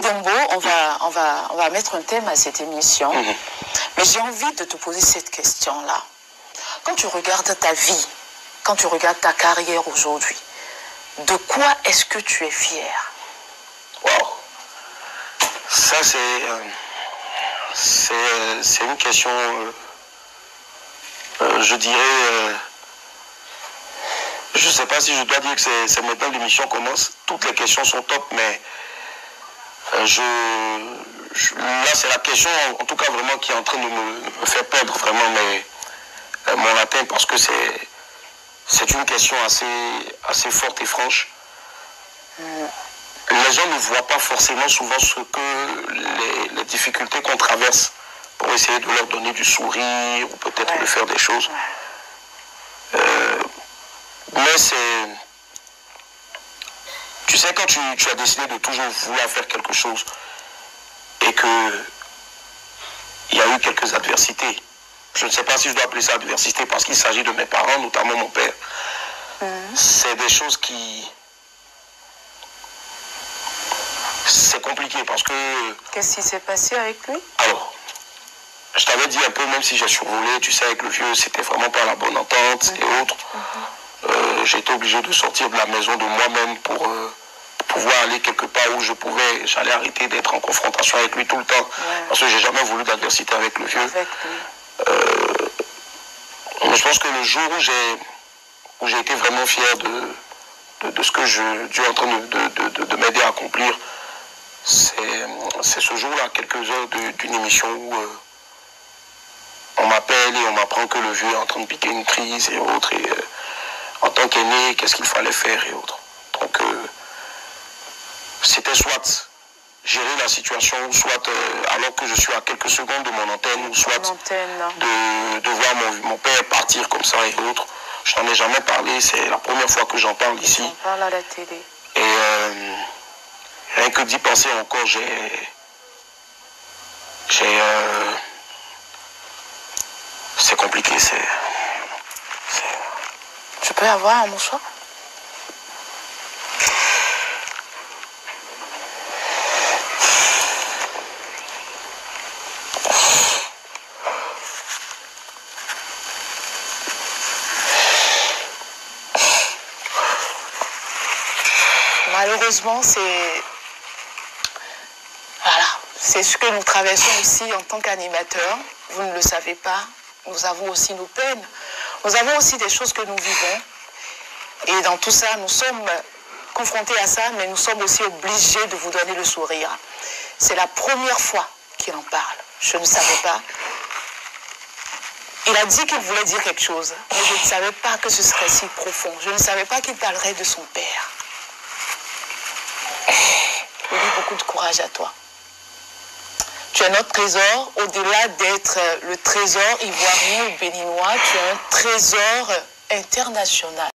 Gombo, on va mettre un thème à cette émission. Mais j'ai envie de te poser cette question-là. Quand tu regardes ta vie, quand tu regardes ta carrière aujourd'hui, de quoi est-ce que tu es fier? Wow. Ça, c'est une question, je dirais, je ne sais pas si je dois dire que c'est maintenant que l'émission commence. Toutes les questions sont top, mais là, c'est la question, en tout cas, vraiment, qui est en train de me faire perdre vraiment mon latin, parce que c'est une question assez forte et franche. Les gens ne voient pas forcément souvent ce que les difficultés qu'on traverse pour essayer de leur donner du sourire ou peut-être de faire des choses. Mais c'est... Tu sais, quand tu as décidé de toujours vouloir faire quelque chose et que il y a eu quelques adversités, je ne sais pas si je dois appeler ça adversité parce qu'il s'agit de mes parents, notamment mon père, c'est des choses qui... C'est compliqué parce que... Qu'est-ce qui s'est passé avec lui? Alors, je t'avais dit un peu, même si j'ai survolé, tu sais, avec le vieux, c'était vraiment pas la bonne entente et autres. J'ai été obligé de sortir de la maison de moi-même pour pouvoir aller quelque part où j'allais arrêter d'être en confrontation avec lui tout le temps. Parce que j'ai jamais voulu d'adversité avec le vieux. Mais je pense que le jour où j'ai été vraiment fier de ce que Dieu est en train de m'aider à accomplir, c'est ce jour-là, quelques heures d'une émission où on m'appelle et on m'apprend que le vieux est en train de piquer une crise et autres. Et en tant qu'aîné, qu'est-ce qu'il fallait faire et autres. Donc, c'était soit gérer la situation, soit alors que je suis à quelques secondes de mon antenne, ou soit de voir mon père partir comme ça et autres. Je n'en ai jamais parlé, c'est la première fois que j'en parle ici. On parle à la télé. Et rien que d'y penser encore, c'est compliqué, Je peux avoir un mouchoir? Malheureusement, c'est ce que nous traversons aussi en tant qu'animateurs. Vous ne le savez pas, nous avons aussi nos peines. Nous avons aussi des choses que nous vivons. Et dans tout ça, nous sommes confrontés à ça, mais nous sommes aussi obligés de vous donner le sourire. C'est la première fois qu'il en parle. Je ne savais pas. Il a dit qu'il voulait dire quelque chose, mais je ne savais pas que ce serait si profond. Je ne savais pas qu'il parlerait de son père. Je dis beaucoup de courage à toi. Tu es notre trésor, au-delà d'être le trésor ivoirien ou béninois, tu es un trésor international.